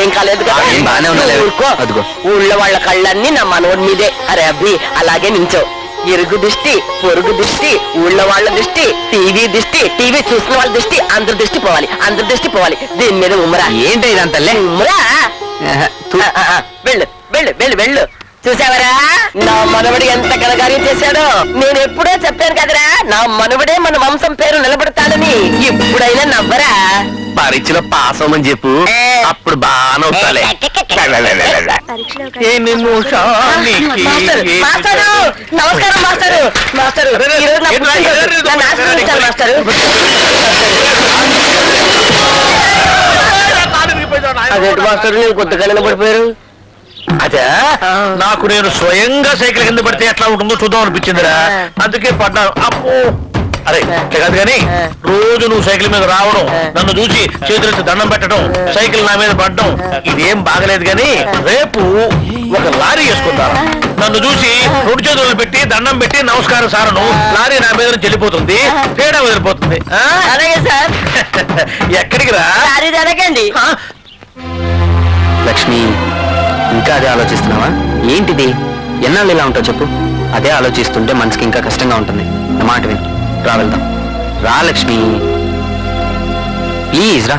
ఏం కాలేదు కదా. అదిగో ఊళ్ళో వాళ్ళ కళ్ళన్నీ నా మనోడి మీదే. అరే అబ్బి అలాగే నించో. ఇరుగు దిష్టి, పొరుగు దిష్టి, ఊళ్ళో వాళ్ళ దిష్టి, టీవీ చూసిన వాళ్ళ దిష్టి, అందరి దిష్టి పోవాలి, అందరి దిష్టి పోవాలి. దీని మీద ఉమ్మరా. ఏంటి ఇదంతా ఉమ్మరా. వెళ్ళు వెళ్ళు వెళ్ళు వెళ్ళు. చూసావరా నా మనవడు ఎంత కనగారి చేశాడో. నేను ఎప్పుడో చెప్పాను కదరా నా మనవడే మన వంశం పేరు నిలబడతాడని. ఎప్పుడైనా నవ్వరా. పరీక్షలో పాస్ అవ్వమని చెప్పు, అప్పుడు బాగా మాస్టరు నమస్కారం మాస్టరు. మాస్టరు ఈరోజు నా పుట్టినరోజు. నన్ను ఆశీర్వదించాలి మాస్టరు. అదేంటి మాస్టరు నేను కొద్దిగా నిలబడిపోయారు. అదే నాకు నేను స్వయంగా సైకిల్ కింద పడితే ఎట్లా ఉంటుందో చూద్దాం అనిపించిందిరా, అందుకే పడ్డాను. అమ్మో అరే కాదు కానీ రోజు నువ్వు సైకిల్ మీద రావడం, నన్ను చూసి చేతులెత్తి దండం పెట్టడం, సైకిల్ నా మీద పడడం ఇదేం బాగలేదు. కానీ రేపు ఒక లారీ వేసుకుంటాను, నన్ను చూసి రెండు చేతులు పెట్టి దండం పెట్టి నమస్కారం సారను, లారీ నా మీద నుంచి వెళ్ళిపోతుంది, తేడా వదిలిపోతుంది. అలాగే సార్. ఎక్కడికి రా అడగండి. లక్ష్మి ఇంకా అదే ఆలోచిస్తున్నావా ఏంటిది? ఎన్నాళ్ళు ఇలా ఉంటావు చెప్పు. అదే ఆలోచిస్తుంటే మనసుకి ఇంకా కష్టంగా ఉంటుంది. నా మాట విని రా, వెళ్దాం. రా లక్ష్మి ప్లీజ్ రా.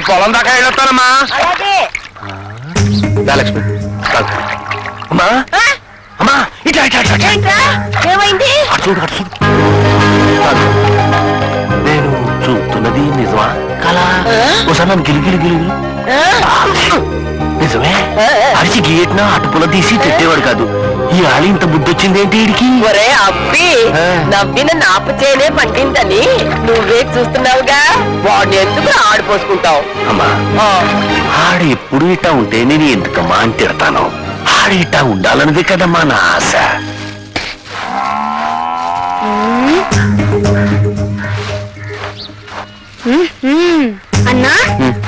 పొలం దాకా వెళ్ళొస్తానమ్మా. లక్ష్మి అమ్మా అమ్మా ఇట్లా ఏమైంది? చూడు అటు చూడు. నేను చూస్తున్నది నిజమా కలా? ఒకసారి నన్ను గిలిగిలి గిలిగిలి. నిజమే. అరిచి గేట్న అటుపుల తీసి పెట్టేవాడు కాదు. ఈ ఆలి ఇంత బుద్ధి వచ్చింది ఏంటి వీడికి? ఒరే అబ్బి నవ్విన నాపు చేయనే పండిందని నువ్వే చూస్తున్నావుగా. వాడిని ఎందుకు ఆడిపోసుకుంటావు? అమ్మా ఆడ ఎప్పుడు ఇట్టా ఉంటే నేను ఎందుకమ్మా అని తిడతాను. ఆడ ఇట్టా ఉండాలన్నది కదమ్మా నా ఆశ. అన్నా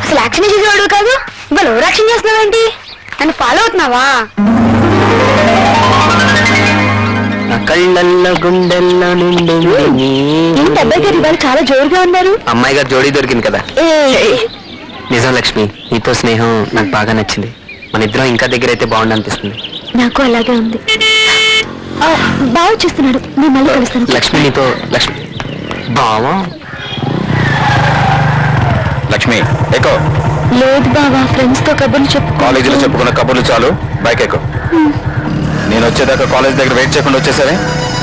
అసలు యాక్షన్ చేసేవాడు కాదు, ఇవాళ ఓవర్ యాక్షన్ చేస్తున్నావేంటి? నన్ను ఫాలో అవుతున్నావా? కళ్ళల్లో గుండెల్లో ఏంటి అబ్బాయి గారు ఇవాళ చాలా జోరుగా ఉన్నారు? అమ్మాయి గారు జోడీ దొరికింది కదా. నిజం లక్ష్మి, నీతో స్నేహం నాకు బాగా నచ్చింది. మన ఇద్దరం ఇంకా దగ్గర అయితే బాగుండు అనిపిస్తుంది. నాకు అలాగే ఉంది. బాగా చూస్తున్నాడు, నేను మళ్ళీ కలుస్తాను. లక్ష్మి నీతో లక్ష్మి బావా. లక్ష్మి ఎక్కువ లేదు బావా, ఫ్రెండ్స్ తో కబుర్లు చెప్పు. కాలేజీలో చెప్పుకున్న కబుర్లు చాలు, బైక్ ఎక్కువ. నేను వచ్చేదాకా కాలేజ్ దగ్గర వెయిట్ చేయకుండా వచ్చేసరే.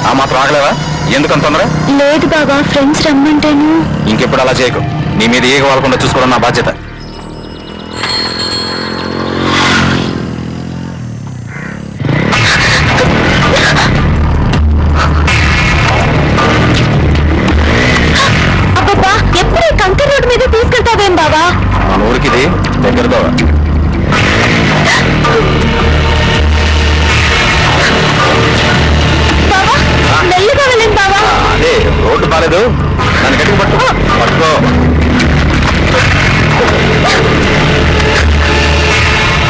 ఆ మాత్రం ఆగలేవా? ఎందుకంత తొందర? లేదు బాబా, ఫ్రెండ్స్ రమ్మంటేను. ఇంకెప్పుడు అలా చేయకు. నీ మీద ఏగ వాళ్ళకుండా చూసుకోవడం నా బాధ్యత. అబ్బబ్బా, ఎప్పుడు కంకర్ రోడ్డు మీద తీసుకెళ్తావేం బాబా? మన ఊరికి ఇది దగ్గరతో. మెల్లిగా వెళ్ళండి బాబా. అదే రోడ్డు బాలేదు, నన్ను గట్టిగా పట్టుకో.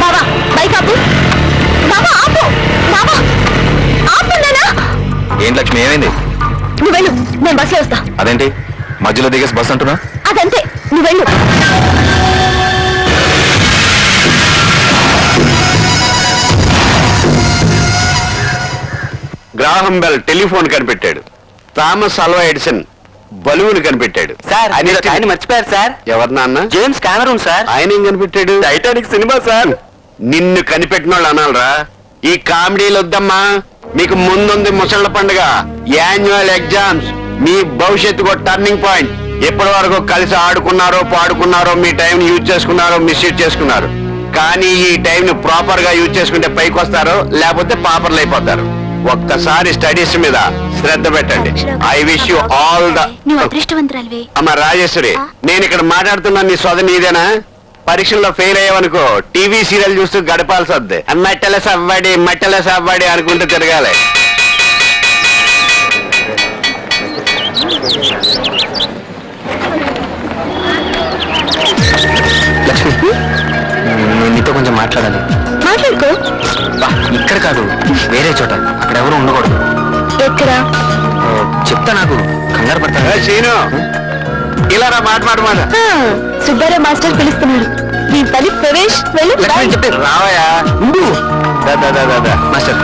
బాబా బైక్ ఆపు. బాబా ఆపు. బాబా ఆపున్నానా? ఏంటి లక్ష్మి ఏమైంది? నువ్వు వెళ్ళు, నేను బస్సులో వస్తా. అదేంటి మధ్యలో దిగేసి బస్ అంటున్నా? అదంతే, నువ్వు వెళ్ళు. గ్రాహం బెల్ టెలిఫోన్ కనిపెట్టాడు. థామస్ అల్వా ఎడిసన్ బలువులు కనిపెట్టాడు. సార్ ఆయన మర్చిపోయారు సార్. ఎవరు నాన్న? James Cameron sir. ఆయన ఏం కనిపెట్టాడు? Titanic cinema sir. నిన్ను కనిపెట్టిన వాళ్ళు అనాలరా? ఈ కామెడీలు వద్దమ్మా. మీకు ముందుంది ముసళ్ళ పండుగ, యాన్యువల్ ఎగ్జామ్స్. మీ భవిష్యత్తుకు టర్నింగ్ పాయింట్. ఎప్పటి వరకు కలిసి ఆడుకున్నారో పాడుకున్నారో, మీ టైం యూజ్ చేసుకున్నారో మిస్యూజ్ చేసుకున్నారు. కానీ ఈ టైం ని ప్రాపర్ గా యూజ్ చేసుకుంటే పైకి వస్తారు, లేకపోతే పాపర్లు అయిపోతారు. ఒక్కసారి స్టడీస్ మీద శ్రద్ధ పెట్టండి. I wish you all the. నువ్వు అదృష్టవంతురాలివే. అమ్మ రాజేశ్వరి, నేను ఇక్కడ మాట్లాడుతున్నా నీ సోద నీదేనా? పరీక్షల్లో ఫెయిల్ అయ్యావనుకో టీవీ సీరియల్ చూస్తూ గడపాల్సి వద్ది. మట్టెల సవ్వాడి అనుకుంటూ తిరగాలి. లక్ష్మి, నేను నీతో కొంచెం మాట్లాడాలి. మాట్లాడుకో. ఇక్కడ కాదు, వేరే చోట. అక్కడ ఎవరు ఉండకూడదు. ఎక్కడ? చెప్తా, నాకు కంగారు పడతా. సీను, ఇలా రా మాట. సుబ్బారావు మాస్టర్ పిలుస్తున్నాడు. నీ పని ప్రవేశ్ వెళ్ళు. లక్ష్మి చెప్తే రావయ్యా. మాస్టర్.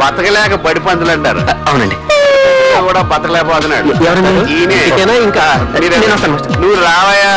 బతకలేక బడి పందులు అంటారు. అవునండి. కూడా బతకలేకపోతున్నాడు. ఎవరండి? ఈయనే. ఇదేనా? ఇంకా మీరే. నేను వస్తాను, మాస్టర్. నువ్వు రావయ్యా.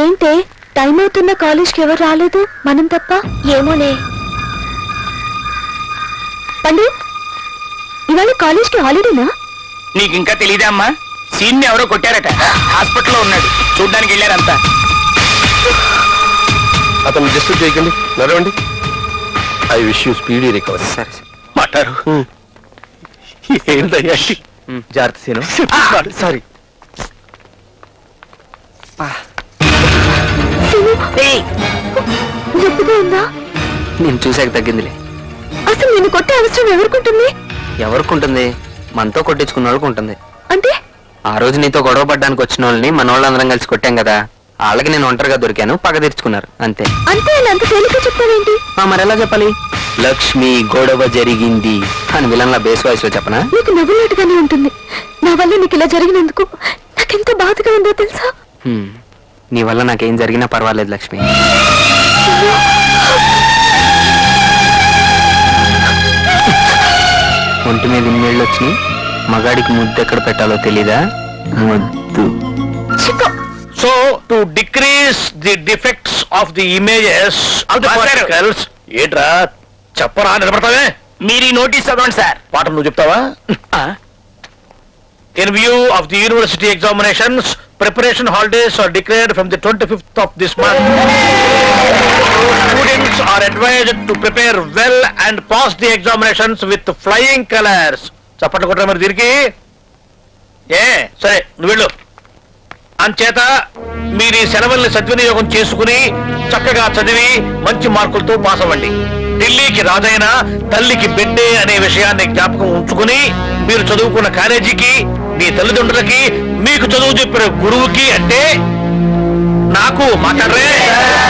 ఏంటే టైం అవుతున్న కాలేజ్కి ఎవరు రాలేదు? మనం తప్ప. ఏమోనే. పండు, ఇవాళ కాలేజ్కి హాలిడేనా? నీకు ఇంకా తెలియదా అమ్మా? సీన్ ఎవరో కొట్టారట. హాస్పిటల్లో ఉన్నాడు. చూడ్డానికి వెళ్ళారంతా. అతను డిస్టర్బ్ చేయకండి, నడవండి. I wish you speedy recovery. సరే మాట్లాడు. ఏంటయ్యా జాగ్రత్త సీను. సారీ. నొప్పిగా ఉందా? నేను చూసాక తగ్గిందిలే. అసలు నేను కొట్టే అవసరం ఎవరికుంటుంది? ఎవరికుంటుంది? మనతో కొట్టించుకున్న వాళ్ళకి ఉంటుంది. అంటే ఆ రోజు నీతో గొడవ పడ్డానికి వచ్చిన వాళ్ళని మన వాళ్ళందరం కలిసి కొట్టాం కదా, వాళ్ళకి నేను ఒంటరిగా దొరికాను, పగ తీర్చుకున్నారు అంతే. అంతే అలా అంత తేలిక చెప్తావేంటి? మరి ఎలా చెప్పాలి? లక్ష్మి గొడవ జరిగింది అని విలన్ల బేస్ వాయిస్ లో చెప్పనా? నీకు నవ్వులాటుగానే ఉంటుంది. నా వల్ల నీకు ఇలా జరిగినందుకు నాకెంత బాధగా ఉందో తెలుసా? నీ వల్ల నాకేం జరిగినా పర్వాలేదు లక్ష్మి. ఒంటి మీద ఇన్నేళ్ళు వచ్చినాయి, మగాడికి ముద్దు ఎక్కడ పెట్టాలో తెలీదా? ముద్దు. So to decrease the defects of the images of the particles. ఏంట్రా చెప్పరా, నిలబడతావే? మీరు ఈ నోటీస్ చదవండి సార్. పాఠం నువ్వు చెప్తావా? In view of the university examinations, preparation holidays are declared from the 25th of this month. Students are advised to prepare well and pass the examinations with flying colors. చప్పట్లు కొట్టరా మరి దీనికి? సరే నువ్వు వెళ్ళు. అంచేత మీరు ఈ సెలవుల్ని సద్వినియోగం చేసుకుని చక్కగా చదివి మంచి మార్కులతో పాస్ అవ్వండి. ఢిల్లీకి రాజైన తల్లికి బిడ్డే అనే విషయాన్ని జ్ఞాపకం ఉంచుకుని మీరు చదువుకున్న కాలేజీకి, మీ తల్లిదండ్రులకి, మీకు చదువు చెప్పిన గురువుకి, అంటే నాకు మాట్లాడరే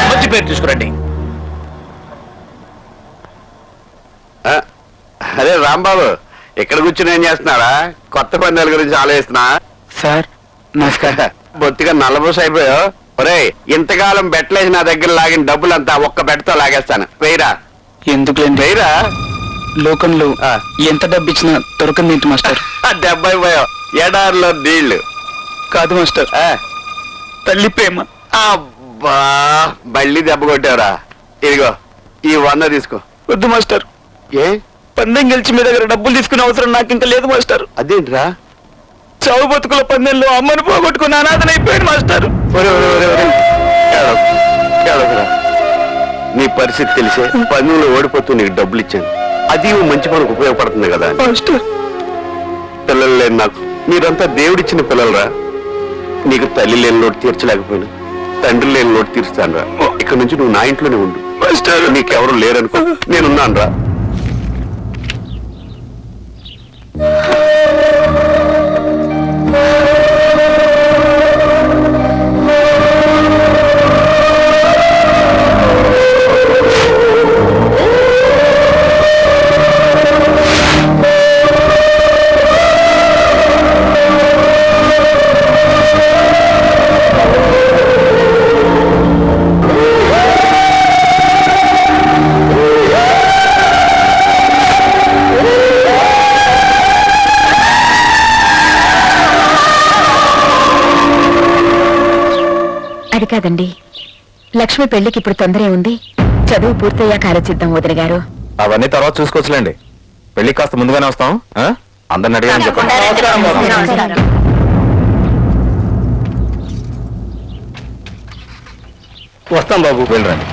మంచి పేరు తీసుకురండి. అరే రాంబాబు, ఇక్కడ కూర్చుని ఏం చేస్తున్నారా? కొత్త పందాల గురించి ఆలోచిస్తున్నా. సార్ నమస్కారం. బొత్తిగా నల్లబోస అయిపోయావు. ఒరేయ్ ఇంతకాలం బెట్లేసి నా దగ్గర లాగిన డబ్బులంతా ఒక్క బెట్తో లాగేస్తాను వేయరా ఎందుకులేండి వేయరా లోకంలో ఆ. ఎంత డబ్బు ఇచ్చినా దొరకంది ఏంటి మాస్టర్ 70 ఎడారిలో నీళ్లు కాదు మాస్టర్ ఆ, తల్లి ప్రేమ. అబ్బా బళ్ళి దెబ్బ కొట్టావురా ఇదిగో ఈ 100 తీసుకో వద్దు మాస్టర్, ఏ పందెం గెలిచి మీ దగ్గర డబ్బులు తీసుకునే అవసరం నాకు ఇంకా లేదు మాస్టర్. అదేంట్రా చావు బతుకుల పందెంలో అమ్మను పోగొట్టుకుని అనాథనైపోయాడు మాస్టర్. ఒరే, ఒరే, ఒరే, ఒరే. ఏడవకు, ఏడవకురా. నీ పరిస్థితి తెలిసే పన్నులు ఓడిపోతూ నీకు డబ్బులు ఇచ్చాను. అది ఓ మంచి పనికి ఉపయోగపడుతుంది కదా అని. మాస్టర్ పిల్లలు లేని నాకు మీరంతా దేవుడిచ్చిన పిల్లలరా. నీకు తల్లి లేని లోటు తీర్చలేకపోయినా తండ్రి లేని లోటు తీరుస్తాను రా. ఇక్కడ నుంచి నువ్వు నా ఇంట్లోనే ఉండు. మాస్టర్ నీకెవరు లేరనుకో నేనున్నాను రా. అది కాదండి, లక్ష్మి పెళ్లికి ఇప్పుడు తొందరే ఉంది. చదువు పూర్తయ్యాక ఆలోచిద్దాం వదిన గారు. అవన్నీ తర్వాత చూసుకోవచ్చులేండి. పెళ్లి కాస్త ముందుగానే వస్తాం. అందరిని అడిగాను చెప్పండి. వస్తాం బాబు. వెళ్ళరండి.